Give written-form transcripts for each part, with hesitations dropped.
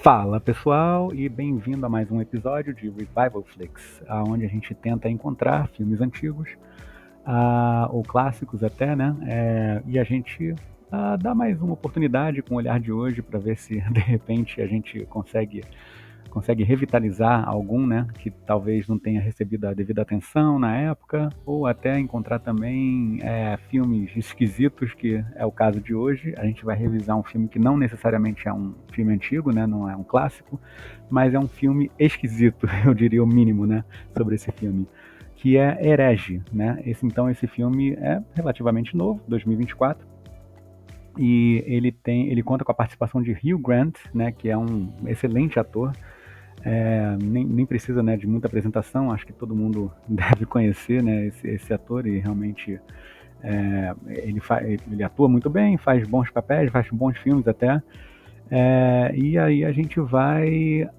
Fala pessoal e bem-vindo a mais um episódio de Revival Flicks, onde a gente tenta encontrar filmes antigos, ou clássicos até, né? E a gente dá mais uma oportunidade com o olhar de hoje para ver se de repente a gente consegue revitalizar algum, né, que talvez não tenha recebido a devida atenção na época, ou até encontrar também filmes esquisitos, que é o caso de hoje. A gente vai revisar um filme que não necessariamente é um filme antigo, né, não é um clássico, mas é um filme esquisito, eu diria o mínimo, né, sobre esse filme, que é Herege, né? Esse filme é relativamente novo, 2024, e ele conta com a participação de Hugh Grant, né, que é um excelente ator. Nem precisa, né, de muita apresentação, acho que todo mundo deve conhecer, né, esse ator, e realmente ele atua muito bem, faz bons papéis, faz bons filmes até. E aí a gente vai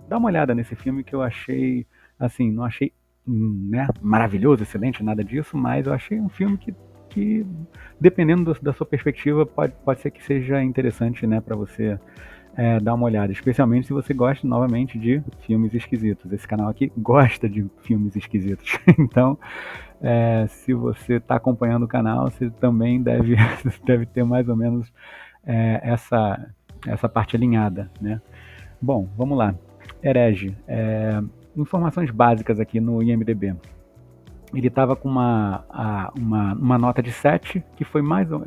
dar uma olhada nesse filme, que eu achei, assim, não achei, né, maravilhoso, excelente, nada disso, mas eu achei um filme que dependendo da sua perspectiva, pode ser que seja interessante, né, para você dar uma olhada, especialmente se você gosta, novamente, de filmes esquisitos. Esse canal aqui gosta de filmes esquisitos. Então, se você está acompanhando o canal, você também deve ter mais ou menos essa parte alinhada, né? Bom, vamos lá. Herege. Informações básicas aqui no IMDb. Ele estava com uma nota de 7, que foi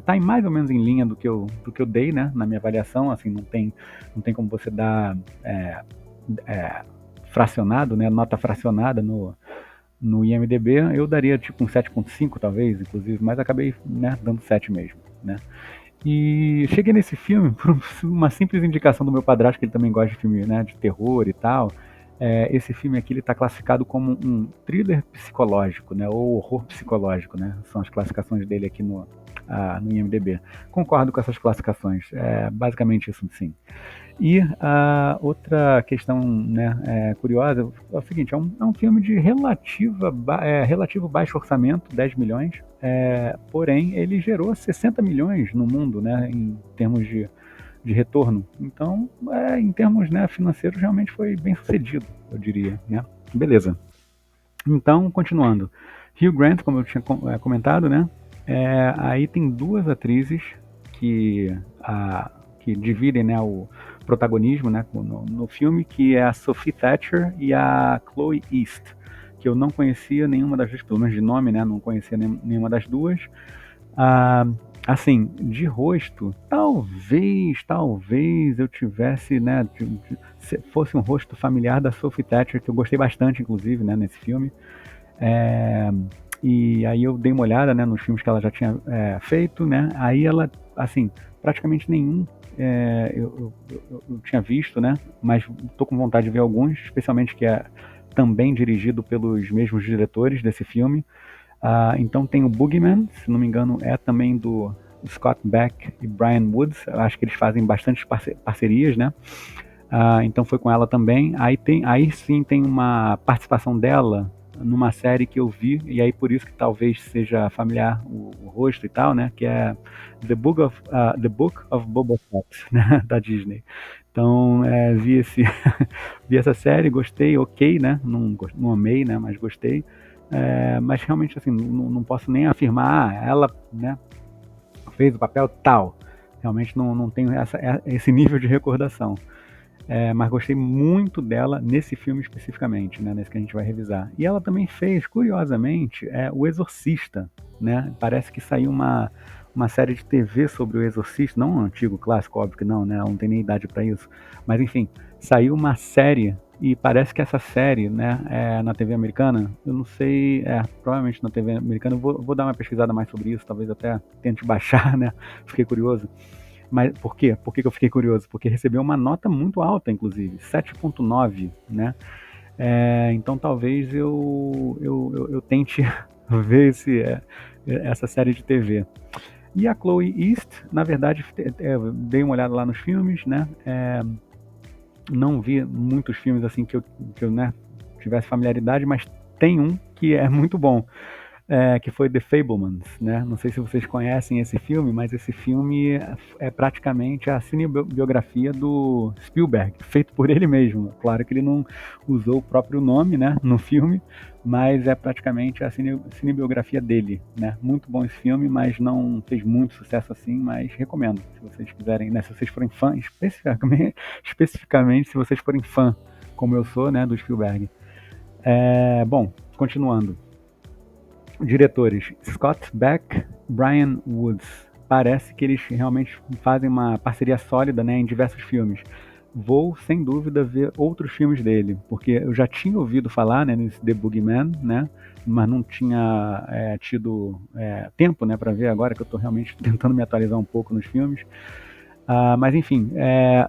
tá mais ou menos em linha do que eu dei, né, na minha avaliação. Assim, não tem como você dar fracionado, né, nota fracionada no IMDb. Eu daria tipo um 7,5 talvez, inclusive, mas acabei, né, dando 7 mesmo, né. E cheguei nesse filme por uma simples indicação do meu padrasto, que ele também gosta de filme, né, de terror e tal. Esse filme aqui está classificado como um thriller psicológico, né, ou horror psicológico, né, são as classificações dele aqui no IMDb. Concordo com essas classificações, basicamente isso, sim. E a outra questão, né, curiosa é o seguinte: é um filme de relativo baixo orçamento, 10 milhões, porém ele gerou 60 milhões no mundo, né, em termos de retorno. Então, em termos, né, financeiros, realmente foi bem sucedido, eu diria, né? Beleza. Então, continuando. Hugh Grant, como eu tinha comentado, né? Aí tem duas atrizes que, que dividem, né, o protagonismo, né, no filme, que é a Sophie Thatcher e a Chloe East, que eu não conhecia nenhuma das duas, pelo menos de nome, né? Não conhecia nenhuma das duas. Ah, assim, de rosto, talvez eu tivesse, né, se fosse um rosto familiar da Sophie Thatcher, que eu gostei bastante, inclusive, né, nesse filme. É, e aí eu dei uma olhada, né, nos filmes que ela já tinha feito, né, aí ela, assim, praticamente nenhum eu tinha visto, né, mas tô com vontade de ver alguns, especialmente que é também dirigido pelos mesmos diretores desse filme. Então tem o Boogeyman, se não me engano, é também do Scott Beck e Brian Woods. Eu acho que eles fazem bastante parcerias, né? Então foi com ela também. Aí sim tem uma participação dela numa série que eu vi, e aí por isso que talvez seja familiar o rosto e tal, né? Que é The Book of Boba Fett, né? Da Disney. Então vi essa série, gostei, ok, né? Não amei, né? Mas gostei. Mas realmente, assim, não posso nem afirmar, ela, né, fez o papel tal. Realmente não tenho esse nível de recordação. Mas gostei muito dela nesse filme especificamente, né, nesse que a gente vai revisar. E ela também fez, curiosamente, O Exorcista, né? Parece que saiu uma série de TV sobre o Exorcista, não um antigo clássico, óbvio que não, né? Ela não tem nem idade para isso. Mas enfim, saiu uma série, e parece que essa série, né, na TV americana, eu não sei, provavelmente na TV americana, eu vou dar uma pesquisada mais sobre isso, talvez até tente baixar, né? Fiquei curioso. Mas por quê? Por que eu fiquei curioso? Porque recebeu uma nota muito alta, inclusive, 7,9, né? Então talvez eu tente ver essa série de TV. E a Chloe East, na verdade, dei uma olhada lá nos filmes, né? Não vi muitos filmes assim que eu, né, tivesse familiaridade, mas tem um que é muito bom. que foi The Fabelmans, né? Não sei se vocês conhecem esse filme, mas esse filme é praticamente a cinebiografia do Spielberg, feito por ele mesmo. Claro que ele não usou o próprio nome, né, no filme, mas é praticamente a cinebiografia dele, né? Muito bom esse filme, mas não fez muito sucesso assim, mas recomendo, se vocês quiserem, né, se vocês forem fã, especificamente se vocês forem fã, como eu sou, né, do Spielberg. Bom, continuando. Diretores Scott Beck, Brian Woods. Parece que eles realmente fazem uma parceria sólida, né, em diversos filmes. Vou, sem dúvida, ver outros filmes dele, porque eu já tinha ouvido falar, né, nesse The Boogeyman, né, mas não tinha tido tempo, né, para ver agora que eu estou realmente tentando me atualizar um pouco nos filmes. Mas enfim,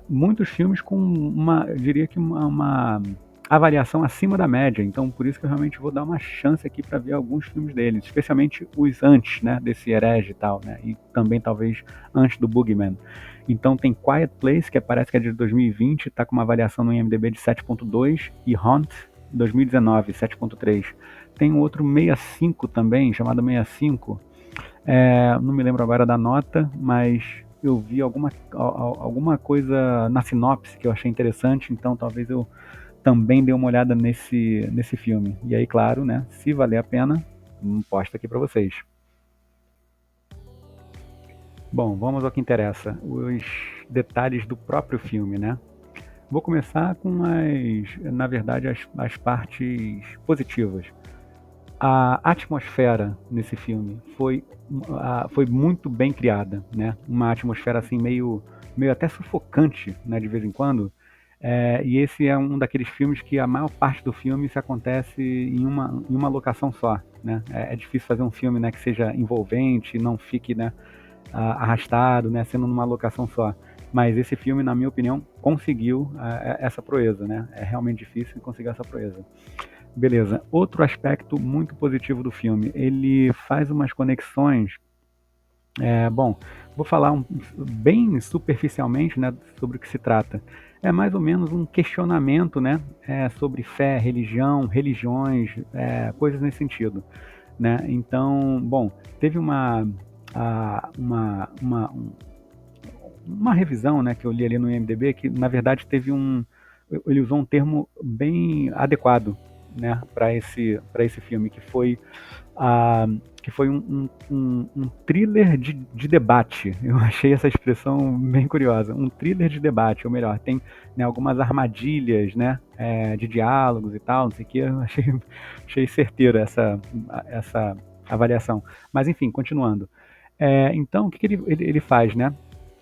muitos filmes com eu diria que uma avaliação acima da média, então por isso que eu realmente vou dar uma chance aqui para ver alguns filmes dele, especialmente os antes, né, desse Herege e tal, né, e também talvez antes do Boogeyman. Então tem Quiet Place, que parece que é de 2020, está com uma avaliação no IMDb de 7.2, e Haunt, 2019, 7.3. Tem um outro 65 também, chamado 65, não me lembro agora da nota, mas eu vi alguma coisa na sinopse que eu achei interessante, então talvez eu também dê uma olhada nesse filme. E aí, claro, né, se valer a pena, posto aqui para vocês. Bom, vamos ao que interessa, os detalhes do próprio filme, né? Vou começar com na verdade, as partes positivas. A atmosfera nesse filme foi muito bem criada, né? Uma atmosfera assim meio até sufocante, né, de vez em quando. E esse é um daqueles filmes que a maior parte do filme se acontece em uma locação só, né? É difícil fazer um filme, né, que seja envolvente, não fique, né, arrastado, né, sendo numa locação só. Mas esse filme, na minha opinião, conseguiu essa proeza, né? É realmente difícil conseguir essa proeza. Beleza. Outro aspecto muito positivo do filme, ele faz umas conexões. Bom, vou falar bem superficialmente, né, sobre o que se trata. É mais ou menos um questionamento, né, sobre fé, religião, religiões, coisas nesse sentido, né? Então, bom, teve uma revisão, né, que eu li ali no IMDb que na verdade ele usou um termo bem adequado, né, para esse filme, a, que foi um thriller de debate. Eu achei essa expressão bem curiosa. Um thriller de debate, ou melhor, tem, né, algumas armadilhas, né, de diálogos e tal, não sei o que. Eu achei certeira essa avaliação. Mas enfim, continuando. Então, o que ele faz, né?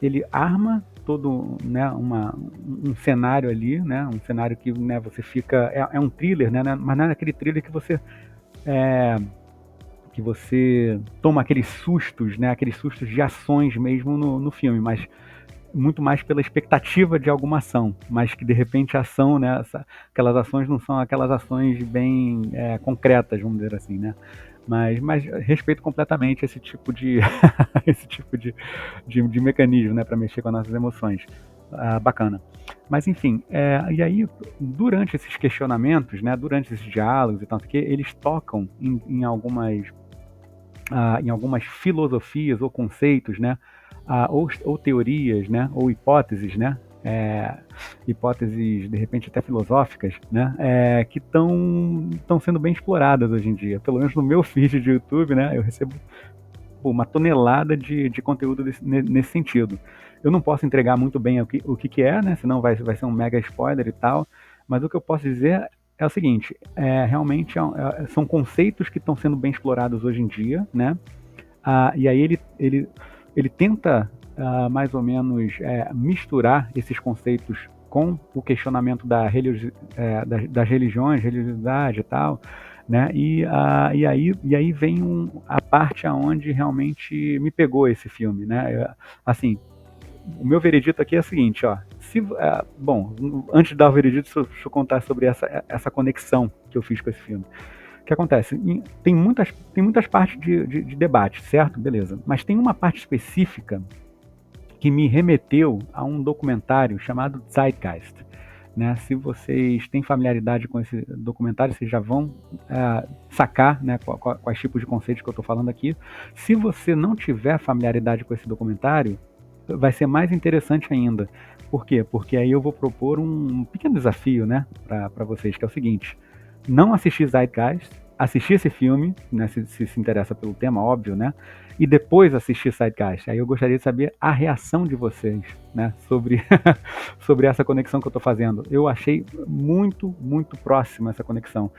Ele arma todo, né, um cenário ali, né, um cenário que, né, você fica, um thriller, né, mas não é aquele thriller é, que você toma aqueles sustos, né, aqueles sustos de ações mesmo no filme, mas muito mais pela expectativa de alguma ação, mas que de repente a ação, né, aquelas ações não são aquelas ações bem concretas, vamos dizer assim, né? Mas respeito completamente esse tipo de esse tipo de mecanismo, né, para mexer com as nossas emoções. Bacana. Mas enfim, e aí durante esses questionamentos, né, durante esses diálogos e tanto que eles tocam em algumas filosofias ou conceitos, né, ou teorias, né, ou hipóteses, né, hipóteses de repente até filosóficas, né, que estão sendo bem exploradas hoje em dia. Pelo menos no meu feed de YouTube, né, eu recebo uma tonelada de conteúdo nesse sentido. Eu não posso entregar muito bem o que é, né, senão vai ser um mega spoiler e tal, mas o que eu posso dizer é o seguinte, realmente são conceitos que estão sendo bem explorados hoje em dia, né? E aí ele tenta mais ou menos misturar esses conceitos com o questionamento das religiões, religiosidade e tal, né? E aí vem a parte aonde realmente me pegou esse filme, né? Assim, o meu veredito aqui é o seguinte, ó. Bom, antes de dar o veredito, deixa eu contar sobre essa conexão que eu fiz com esse filme. O que acontece? Tem muitas partes de debate, certo? Beleza. Mas tem uma parte específica que me remeteu a um documentário chamado Zeitgeist. né? Se vocês têm familiaridade com esse documentário, vocês já vão sacar, né, quais tipos de conceitos que eu estou falando aqui. Se você não tiver familiaridade com esse documentário, vai ser mais interessante ainda. Por quê? Porque aí eu vou propor um pequeno desafio, né, para vocês, que é o seguinte: não assistir Zeitgeist, assistir esse filme, né, se interessa pelo tema, óbvio, né, e depois assistir Zeitgeist. Aí eu gostaria de saber a reação de vocês, né, sobre, sobre essa conexão que eu estou fazendo. Eu achei muito, muito próxima essa conexão.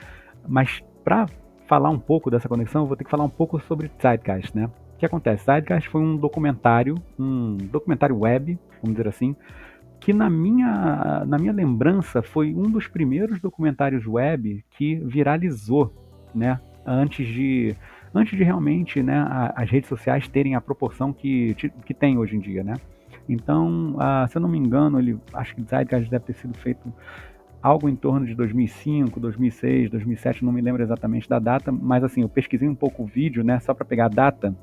Mas para falar um pouco dessa conexão, eu vou ter que falar um pouco sobre Zeitgeist, né? O que acontece? Zeitgeist foi um documentário web, vamos dizer assim, que na minha lembrança foi um dos primeiros documentários web que viralizou, né? Antes de realmente, né, as redes sociais terem a proporção que tem hoje em dia, né? Então, se eu não me engano, acho que Zeitgeist deve ter sido feito algo em torno de 2005, 2006, 2007, não me lembro exatamente da data, mas assim, eu pesquisei um pouco o vídeo, né, só para pegar a data.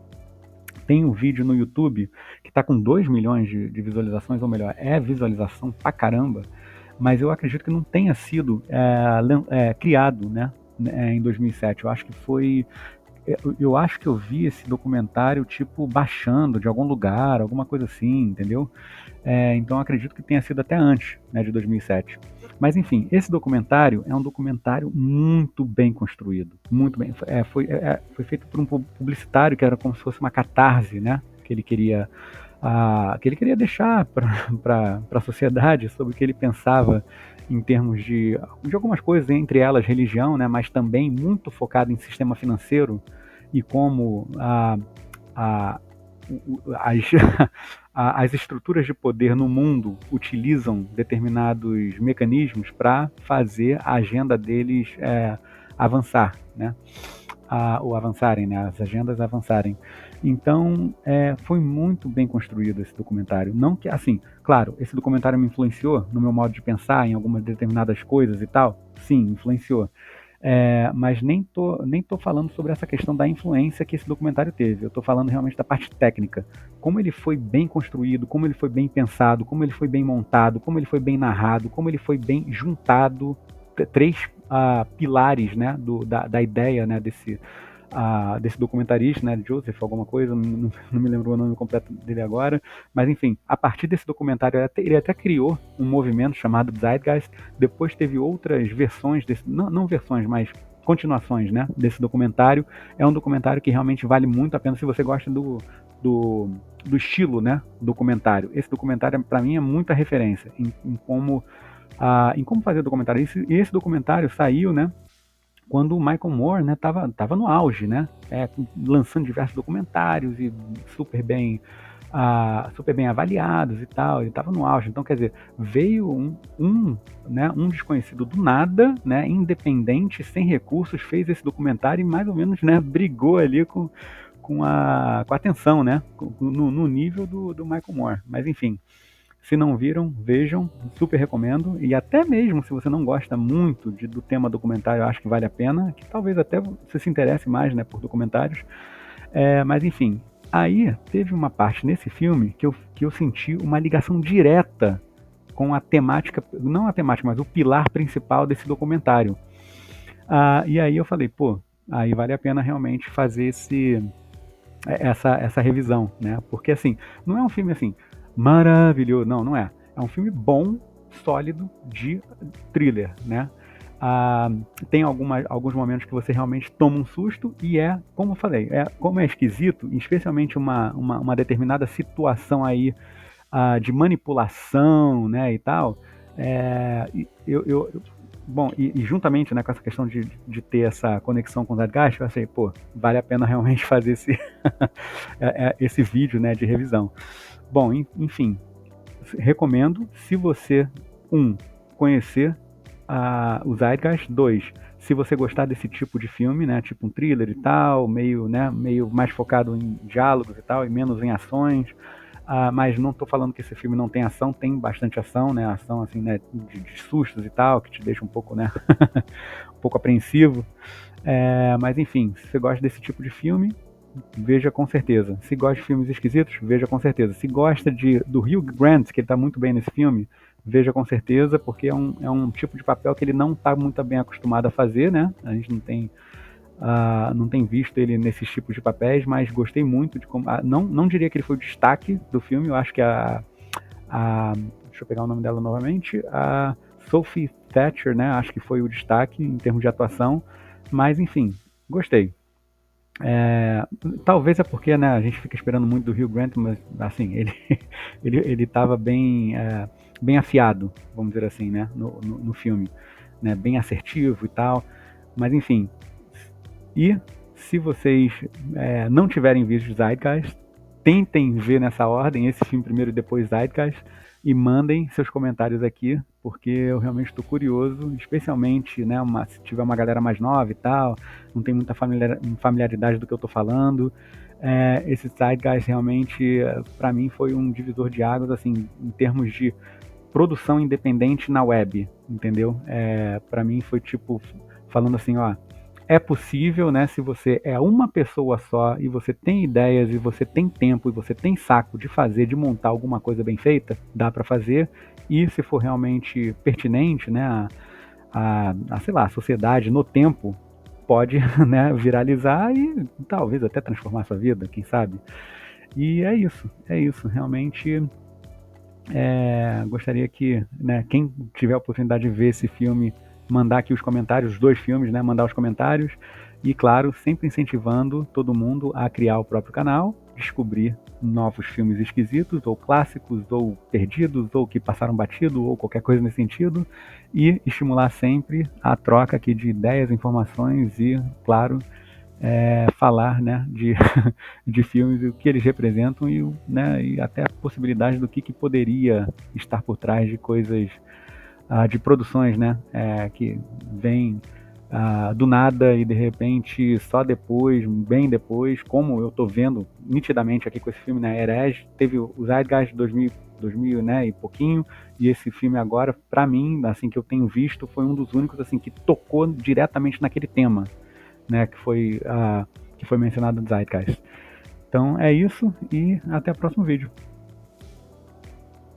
Tem um vídeo no YouTube que está com 2 milhões de visualizações, ou melhor, é visualização pra caramba, mas eu acredito que não tenha sido criado, né, em 2007. Eu acho que foi. Eu acho que eu vi esse documentário, tipo, baixando de algum lugar, alguma coisa assim, entendeu? Então acredito que tenha sido até antes, né, de 2007. Mas enfim, esse documentário é um documentário muito bem construído, muito bem. Foi feito por um publicitário que era como se fosse uma catarse, né, que ele queria deixar para a sociedade sobre o que ele pensava em termos de algumas coisas, entre elas religião, né, mas também muito focado em sistema financeiro e como a, as, as estruturas de poder no mundo utilizam determinados mecanismos para fazer a agenda deles avançar, né? Ou avançarem, né? As agendas avançarem. Então, foi muito bem construído esse documentário. Não que, assim, claro, esse documentário me influenciou no meu modo de pensar em algumas determinadas coisas e tal. Sim, influenciou. Mas nem tô falando sobre essa questão da influência que esse documentário teve. Eu tô falando realmente da parte técnica. Como ele foi bem construído, como ele foi bem pensado, como ele foi bem montado, como ele foi bem narrado, como ele foi bem juntado. Três pilares, né, da ideia, né, desse documentarista, né, Joseph, alguma coisa, não me lembro o nome completo dele agora, mas enfim, a partir desse documentário ele até criou um movimento chamado Zeitgeist. Depois teve outras versões não versões, mas continuações, né, desse documentário. É um documentário que realmente vale muito a pena se você gosta do estilo, né, documentário. Esse documentário para mim é muita referência em como fazer documentário. E esse documentário saiu, né, quando o Michael Moore, né, tava no auge, né, lançando diversos documentários e super bem avaliados e tal. Ele estava no auge. Então, quer dizer, veio um desconhecido do nada, né, independente, sem recursos, fez esse documentário e mais ou menos, né, brigou ali com a atenção, né, no nível do Michael Moore. Mas enfim, se não viram, vejam, super recomendo. E até mesmo se você não gosta muito do tema documentário, eu acho que vale a pena, que talvez até você se interesse mais, né, por documentários. Mas enfim, aí teve uma parte nesse filme que eu senti uma ligação direta com a temática, não a temática, mas o pilar principal desse documentário. E aí eu falei, pô, aí vale a pena realmente fazer essa revisão, né? Porque assim, não é um filme assim maravilhoso, não é. É um filme bom, sólido de thriller, né? Tem alguns momentos que você realmente toma um susto e como eu falei, como é esquisito, especialmente uma determinada situação aí de manipulação, né, e tal. Bom, e juntamente, né, com essa questão de ter essa conexão com o Zeitgeist, eu achei, pô, vale a pena realmente fazer esse vídeo, né, de revisão. Bom, enfim, recomendo se você, conhecer o Zeitgeist, 2, se você gostar desse tipo de filme, né, tipo um thriller e tal, meio mais focado em diálogos e tal, e menos em ações. Mas não estou falando que esse filme não tem ação, tem bastante ação, né, ação assim, né, de sustos e tal, que te deixa um pouco, né, um pouco apreensivo. Mas enfim, se você gosta desse tipo de filme, veja com certeza. Se gosta de filmes esquisitos, veja com certeza. Se gosta do Hugh Grant, que ele está muito bem nesse filme, veja com certeza, porque é um tipo de papel que ele não está muito bem acostumado a fazer, né? A gente não tem visto ele nesses tipos de papéis, mas gostei muito de como. Não diria que ele foi o destaque do filme, eu acho que deixa eu pegar o nome dela novamente, a Sophie Thatcher, né? Acho que foi o destaque em termos de atuação, mas enfim, gostei. É, talvez é porque, né, a gente fica esperando muito do Hugh Grant, mas assim, ele estava bem afiado, vamos dizer assim, né, no filme, né, bem assertivo e tal, mas enfim. E se vocês não tiverem visto Zeitgeist, tentem ver nessa ordem, esse filme primeiro e depois Zeitgeist, e mandem seus comentários aqui, porque eu realmente estou curioso, especialmente, né, se tiver uma galera mais nova e tal, não tem muita familiaridade do que eu estou falando. Esse Zeitgeist realmente, para mim, foi um divisor de águas, assim, em termos de produção independente na web, entendeu? Para mim foi tipo, falando assim, ó, é possível, né? Se você é uma pessoa só e você tem ideias e você tem tempo e você tem saco de fazer, de montar alguma coisa bem feita, dá para fazer. E se for realmente pertinente, né, sei lá, a sociedade no tempo pode, né, viralizar e talvez até transformar a sua vida, quem sabe. E é isso. Realmente gostaria que, né, quem tiver a oportunidade de ver esse filme, mandar aqui os comentários, os dois filmes, né, mandar os comentários. E, claro, sempre incentivando todo mundo a criar o próprio canal, descobrir novos filmes esquisitos, ou clássicos, ou perdidos, ou que passaram batido, ou qualquer coisa nesse sentido, e estimular sempre a troca aqui de ideias, informações e, claro, falar, né, de filmes e o que eles representam né, e até a possibilidade do que poderia estar por trás de coisas, de produções, né, que vêm do nada e de repente só depois, bem depois, como eu estou vendo nitidamente aqui com esse filme, né, Herege, teve o Zeitgeist de 2000, né, e pouquinho, e esse filme agora, para mim, assim, que eu tenho visto, foi um dos únicos, assim, que tocou diretamente naquele tema, né, que foi mencionado no Zeitgeist. Então é isso e até o próximo vídeo.